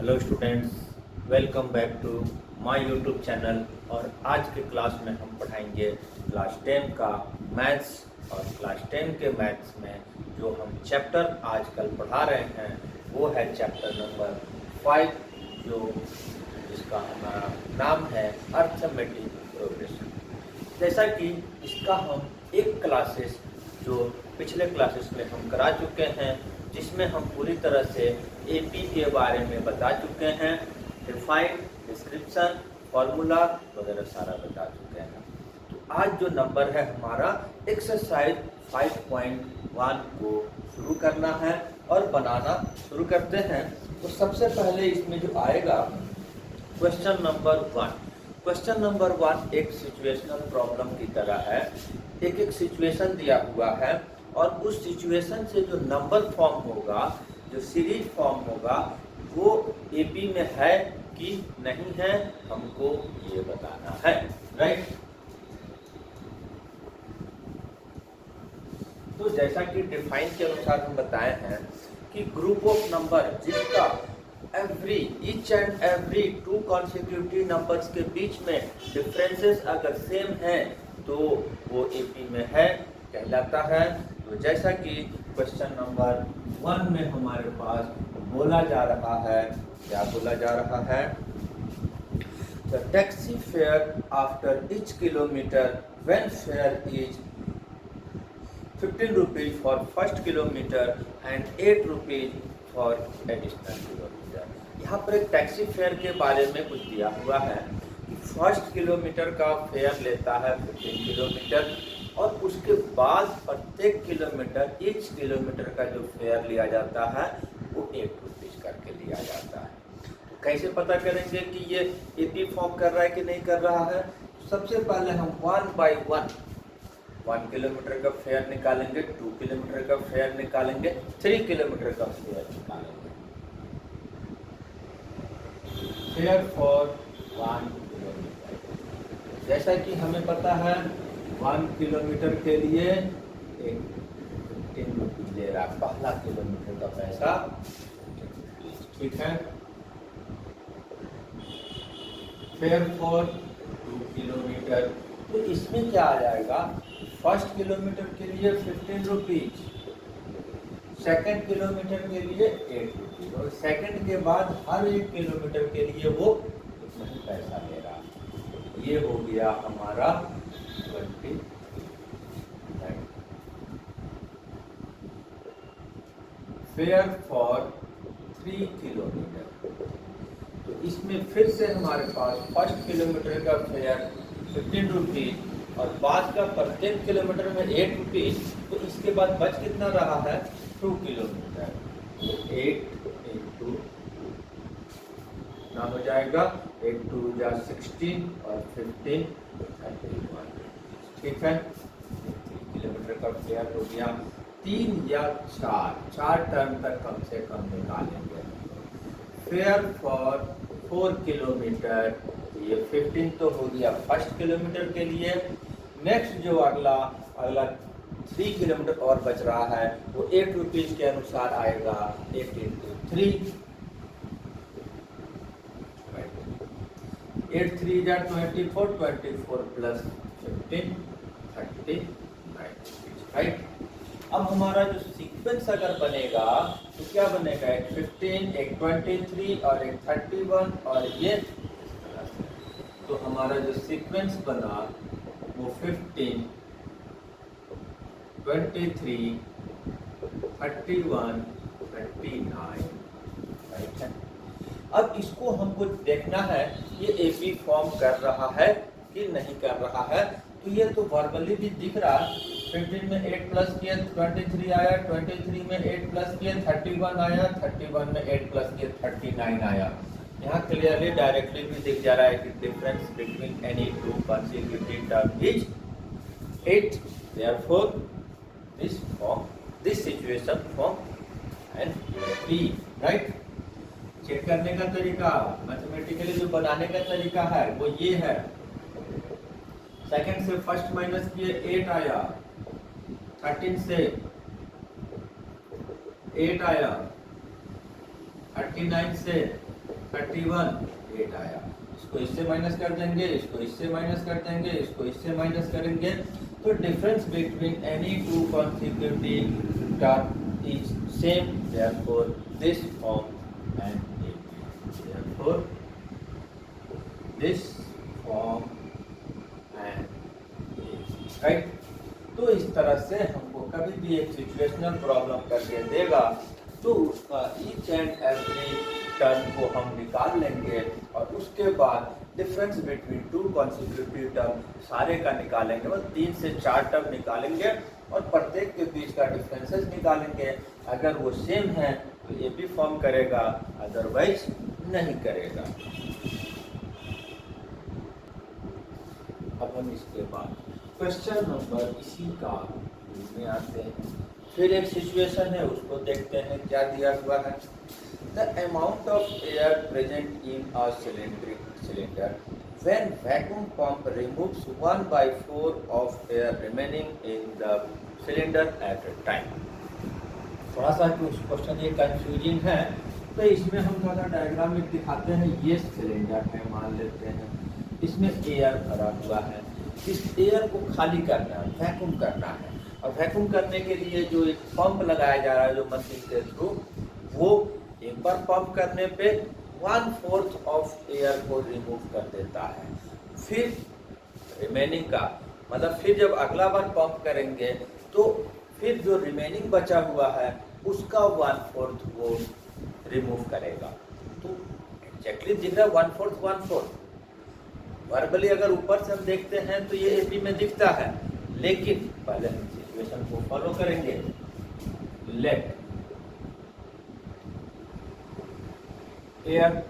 Hello students, welcome back to my YouTube channel. और आज के क्लास में हम पढ़ाएंगे क्लास 10 का मैथ्स। और क्लास 10 के मैथ्स में जो हम चैप्टर आजकल पढ़ा रहे हैं वो है चैप्टर नंबर 5, जो जिसका हमारा नाम है अर्थमेटिक प्रोग्रेशन। जैसा कि इसका हम एक क्लासेस जो पिछले क्लासेस में हम करा चुके हैं, जिसमें हम पूरी तरह से एपी के बारे में बता चुके हैं, डिफाइन, डिस्क्रिप्शन, फॉर्मूला वगैरह सारा बता चुके हैं। तो आज जो नंबर है हमारा एक्सरसाइज 5.1 को शुरू करना है और बनाना शुरू करते हैं। तो सबसे पहले इसमें जो आएगा क्वेश्चन नंबर 1। क्वेश्चन नंबर 1 एक सिचुएशनल प्रॉब्लम की तरह है। एक एक सिचुएशन दिया हुआ है और उस सिचुएशन से जो नंबर फॉर्म होगा, जो सीरीज फॉर्म होगा, वो एपी में है कि नहीं है, हमको ये बताना है। राइट। तो जैसा कि डिफाइन के अनुसार हम बताए हैं कि ग्रुप ऑफ नंबर जिसका each and every two consecutive numbers के बीच में डिफरेंसेस अगर सेम हैं तो वो एपी में है कहलाता है। तो जैसा कि क्वेश्चन नंबर 1 में हमारे पास बोला जा रहा है, क्या बोला जा रहा है? The taxi fare after each kilometre when fair is 15 rupees for first kilometre and 8 rupees for additional kilometre. यहाँ पर एक टैक्सी फेयर के बारे में कुछ दिया हुआ है कि फर्स्ट किलोमीटर का फेयर लेता है 15 किलोमीटर और उसके बाद प्रत्येक किलोमीटर, ईच किलोमीटर का जो फेयर लिया जाता है वो 8 रुपीज करके लिया जाता है। तो कैसे पता करेंगे कि ये एपी फॉर्म कर रहा है कि नहीं कर रहा है? सबसे पहले हम 1 बाई 1 किलोमीटर का फेयर निकालेंगे, 2 किलोमीटर का फेयर निकालेंगे, 3 किलोमीटर का फेयर निकालेंगे। फेयर फॉर 1 किलोमीटर, जैसा कि हमें पता है 1 किलोमीटर के लिए 15 रुपीज ले रहा है, पहला किलोमीटर का पैसा। ठीक है। फेयर फॉर 2 किलोमीटर, तो इसमें क्या आ जाएगा? फर्स्ट किलोमीटर के लिए 15 रुपीज, सेकेंड किलोमीटर के लिए 8 रुपीज, और सेकेंड के बाद हर एक किलोमीटर के लिए वो इतना ही पैसा ले रहा। ये हो गया हमारा 20। फेयर फॉर 3 किलोमीटर, तो इसमें फिर से हमारे पास फर्स्ट किलोमीटर का फेयर 15 रुपीज और बाद का प्रत्येक किलोमीटर में 8 रुपीज, तो इसके बाद बच कितना रहा है? 2 किलोमीटर। 8 इंटू ना हो जाएगा 8 2 जा 16 और 15 31। ठीक है। 3 किलोमीटर का फेयर हो गया। 3 या 4 टर्म तक कम से कम निकालेंगे। फेयर फॉर 4 किलोमीटर, ये 15 तो हो गया फर्स्ट किलोमीटर के लिए। नेक्स्ट जो अगला 3 किलोमीटर और बच रहा है वो 8 रुपीज के अनुसार आएगा। 8 इंटू 3, 8 3 जा 24, 24 प्लस 15 39। राइट। अब हमारा जो सीक्वेंस अगर बनेगा तो क्या बनेगा? एक 15, एक 23 और एक 31, और ये तो हमारा जो सीक्वेंस बना वो 15, 23, 31, 39। राइट है। अब इसको हमको देखना है ये एपी फॉर्म कर रहा है कि नहीं कर रहा है। तो ये तो वर्बली भी दिख रहा है। 15 में 8 प्लस किए 23 आया, 23 में 8 प्लस किए 31 आया, 31 में 8 प्लस किए 39 आया। यहाँ क्लियरली डायरेक्टली भी दिख जा रहा है कि difference between any two consecutive term is 8। Therefore this situation form an AP. Right. Check करने का तरीका, मैथमेटिकली जो बनाने का तरीका है वो ये है। सेकंड से फर्स्ट माइनस किए 8 आया, 13 से 8 आया, 39 से 31 8 आया। इसको इससे माइनस कर देंगे, इसको इससे माइनस कर देंगे, इसको इससे माइनस करेंगे, तो difference between any two consecutive term is same, therefore this form and therefore this form and right. तो इस तरह से हमको कभी भी एक सिचुएशनल प्रॉब्लम करके देगा तो उसका ईच एंड एवरी टर्म को हम निकाल लेंगे और उसके बाद difference between two consecutive term सारे का निकालेंगे, मतलब 3 से 4 टर्म निकालेंगे और प्रत्येक के बीच का डिफरेंसेस निकालेंगे। अगर वो सेम है तो ये भी फॉर्म करेगा, अदरवाइज नहीं करेगा। अब हम इसके बाद क्वेश्चन नंबर इसी का में आते हैं। फिर एक सिचुएशन है, उसको देखते हैं क्या दिया हुआ है। The amount of air present in a cylinder when vacuum pump removes 1/4 of air remaining in the cylinder at a time. थोड़ा सा क्वेश्चन ये कंफ्यूजिंग है, तो इसमें हम थोड़ा डायग्राम में दिखाते हैं। ये सिलेंडर है मान लेते हैं, इसमें एयर भरा हुआ है, इस एयर को खाली करना है, वैक्यूम करना है। और वैक्यूम करने के लिए जो एक पंप लगाया जा रहा है जो मशीन के थ्रू, वो एक बार पंप करने पे 1/4 ऑफ एयर को रिमूव कर देता है। फिर रिमेनिंग का मतलब फिर जब अगला बार पंप करेंगे तो फिर जो रिमेनिंग बचा हुआ है उसका 1/4 वो रिमूव करेगा। तो एक्जैक्टली दिख रहा है 1/4 वर्बली अगर ऊपर से हम देखते हैं तो ये एपी में दिखता है, लेकिन पहले हम सिचुएशन को फॉलो करेंगे। Let air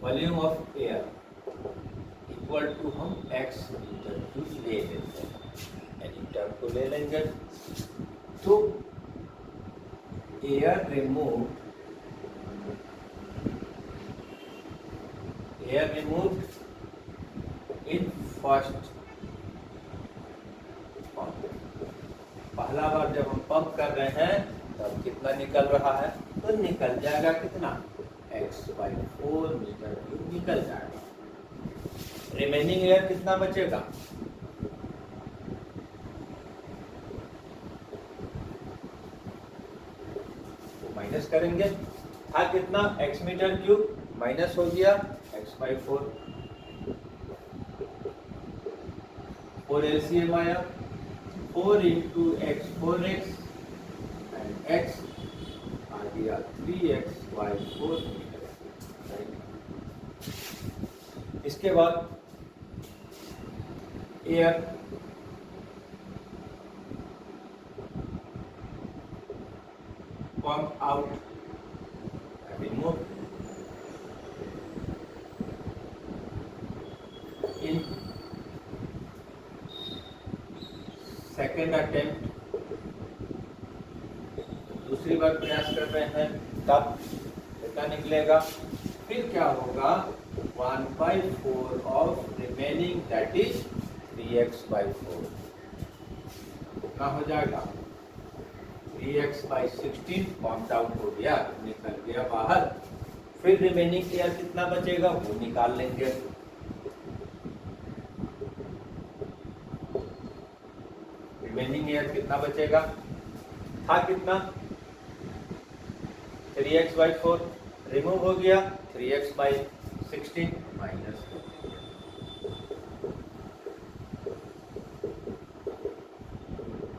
volume of air equal to हम x मीटर क्यूब ले लेते हैं, एनी टर्म को ले लेंगे। तो air removed in first pump. पहला बार जब हम पंप कर रहे हैं तब कितना निकल रहा है, तो निकल जाएगा कितना x/4 मीटर क्यूब निकल जाएगा। रिमेनिंग एयर कितना बचेगा, तो माइनस करेंगे। था कितना x मीटर क्यूब, माइनस हो गया x/4, 4 एलसीएम आया, 4 into x 4x and x आ गया 3x/4 मीटर। इसके बाद air pump out remove in second attempt, दूसरी बार प्रयास कर रहे हैं तब कितना निकलेगा। फिर क्या होगा 1/4 of remaining that is 3x/4 कितना हो जाएगा 3x/16 पंप आउट हो गया, निकल गया बाहर। फिर रिमेनिंग एयर कितना बचेगा वो निकाल लेंगे। रिमेनिंग एयर कितना बचेगा, था कितना 3x/4 रिमूव हो गया 3x/16 माइनस हो गया।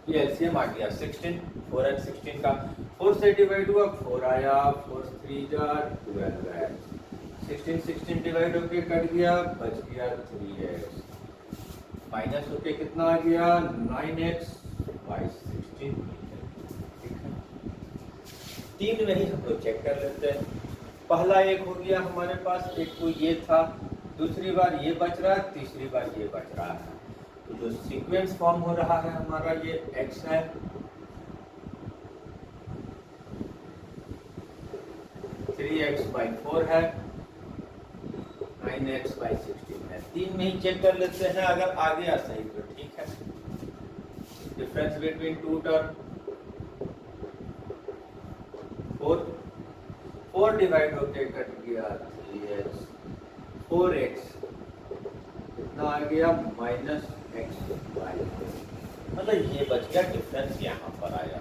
ये एलसीएम आ गया 16, 4 और 16 का 4 से डिवाइड हुआ 4 आया, 4 3 जा 12 है, 16 डिवाइड होके कट गया, बच गया 3x, माइनस होके कितना आ गया 9x/16। तीन में ही हम लोग चेक कर लेते हैं। पहला एक हो गया हमारे पास, एक तो ये था, दूसरी बार ये बच रहा है, तीसरी बार ये बच रहा है। तो जो सीक्वेंस फॉर्म हो रहा है हमारा ये x है, थ्री x/4 है, 9x/16 है। 3 में ही चेक कर लेते हैं, अगर आ गया सही तो ठीक है। Difference between two term 4 divide होके कट गया 3x 4x कितना आ गया -x y, मतलब ये बच गया, डिफरेंस यहाँ पर आया।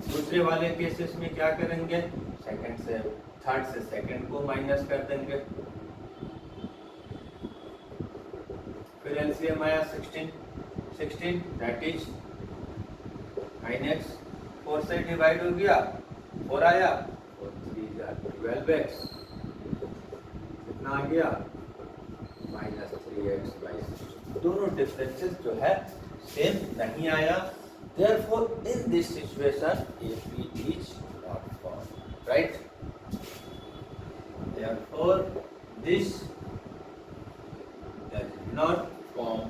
दूसरे वाले केसेस में क्या करेंगे, सेकंड से थर्ड से सेकंड को माइनस कर देंगे, फिर एलसीएम आया 16 दैट इज 9x, 4 से डिवाइड हो गया 4 आया और 3 जा 12x कितना आ गया -3x/6। दोनों डिफरेंसेस जो है सेम नहीं आया, therefore in this situation AP is not found, right? Therefore this does not form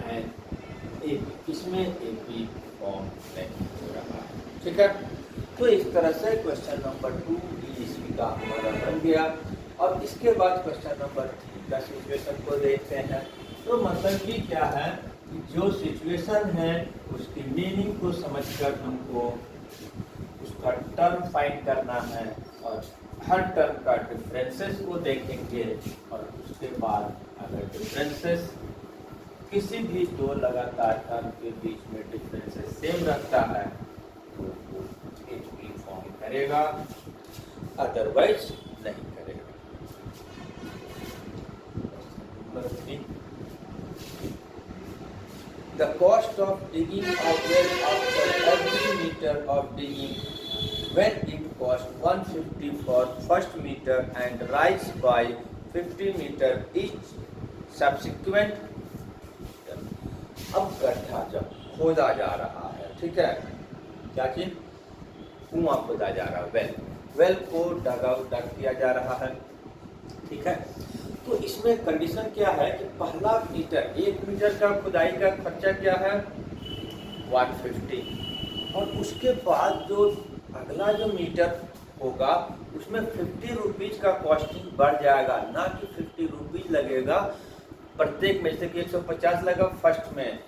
an AP, इसमें AP फॉर्म नहीं हो रहा है, ठीक है। तो इस तरह से क्वेश्चन नंबर 2 इसकी का हमारा बन गया। और इसके बाद क्वेश्चन नंबर 3 का सिचुएशन को देखते हैं। तो मतलब ये क्या है कि जो सिचुएशन है उसकी मीनिंग को समझकर हमको उसका टर्म फाइंड करना है और हर टर्म का डिफरेंसेस को देखेंगे, और उसके बाद अगर डिफरेंसेस किसी भी दो लगातार टर्म के बीच में डिफरेंसेस सेम रखता है तो वो HP फॉर्म करेगा, अदरवाइज नहीं करेगा। The cost of digging a well after every meter of digging, when it costs 150 for first meter and rise by 50 meter each subsequent। अब गड्ढा जब खोदा जा रहा है, ठीक है, क्या चीज, कुआं खोदा जा रहा है, वेल को डग किया जा रहा है, ठीक है। तो इसमें कंडीशन क्या है कि पहला मीटर, 1 मीटर का खुदाई का खर्चा क्या है 150, और उसके बाद जो अगला जो मीटर होगा उसमें 50 रुपीज का कॉस्टिंग बढ़ जाएगा, ना कि 50 रुपीज लगेगा प्रत्येक में, जैसे कि 150 लगा फर्स्ट में,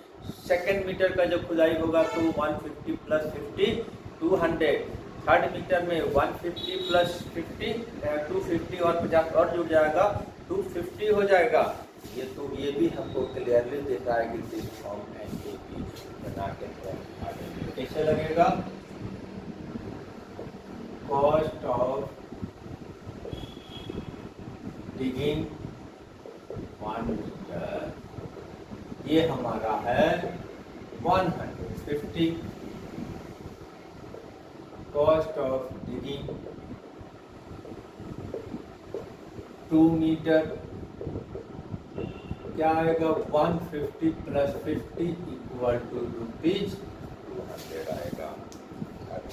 सेकंड मीटर का जो खुदाई होगा तो 150 प्लस 50 200, थर्ड मीटर में 150 प्लस 50 250 और 50 और जुड़ जाएगा 250 हो जाएगा। ये तो ये भी हमको क्लियरली देता है कि दिस फॉर्म एंड एपी बना के फॉर्म कैसे लगेगा। कॉस्ट ऑफ डिगिंग 1 मीटर, ये हमारा है 150। कॉस्ट ऑफ डिगिंग 2 मीटर क्या आएगा 150 प्लस 50 इक्वल टू रुपीज 200 आएगा।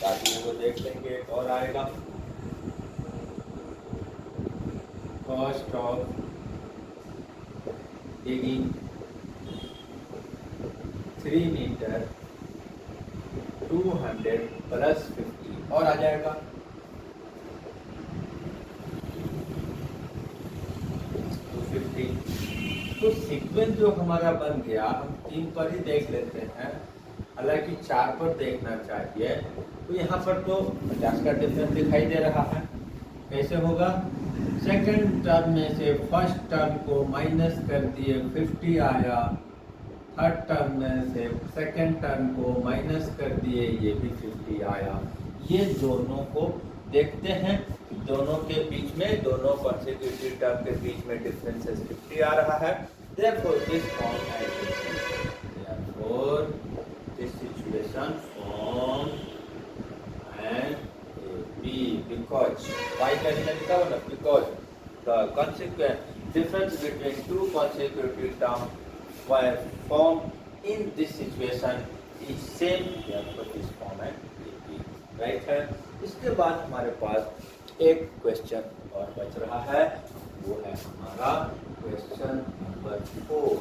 बाकी वो देख लेंगे और आएगा। Cost of digging 3 metre 200 plus 50 और आ जाएगा 250। तो सीक्वेंस जो हमारा बन गया, हम 3 पर ही देख लेते हैं, हालांकि 4 पर देखना चाहिए। तो यहाँ पर तो 50 का डिफरेंस दिखाई दे रहा है। कैसे होगा, सेकंड टर्म में से फर्स्ट टर्म को माइनस कर दिए 50 आया, थर्ड टर्म में से सेकंड टर्म को माइनस कर दिए ये भी 50 आया। ये दोनों को देखते हैं, दोनों के बीच में, दोनों कॉन्सेक्यूटिव टर्म के बीच में डिफरेंसेस 50 आ रहा है। Therefore this form has therefore this situation form and B because why can I tell you, because the consequent difference between two consecutive terms were formed in this situation is same, therefore this form and B right है। इसके बाद हमारे पास एक question और बच रहा है, वो है हमारा क्वेश्चन नंबर 4।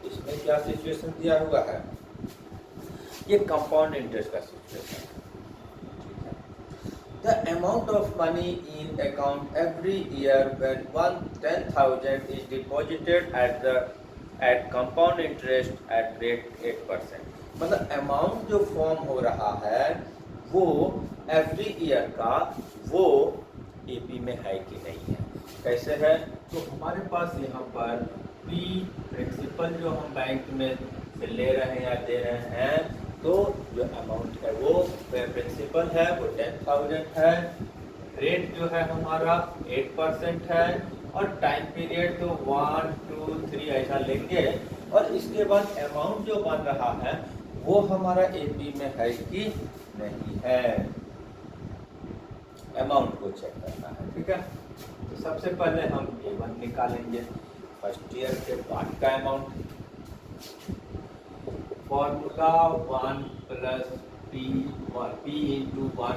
इसमें क्या सिचुएशन दिया हुआ है, ये कंपाउंड इंटरेस्ट का सिचुएशन है। the amount of money in account every year when 10,000 is deposited at compound interest at rate 8%। मतलब अमाउंट जो फॉर्म हो रहा है वो एवरी ईयर का वो एपी में है कि नहीं है। कैसे है? तो हमारे पास यहाँ पर पी प्रिंसिपल जो हम बैंक में से ले रहे हैं या दे रहे हैं, तो जो अमाउंट है वो प्रिंसिपल है वो 10,000 है, रेट जो है हमारा 8% है और टाइम पीरियड तो 1 2 3 ऐसा लेंगे और इसके बाद अमाउंट जो बन रहा है वो हमारा एपी में है कि नहीं है, अमाउंट को चेक करना है। ठीक है, तो सबसे पहले हम A1 निकालेंगे, फर्स्ट ईयर के बाद का अमाउंट। Formula 1 + P into 1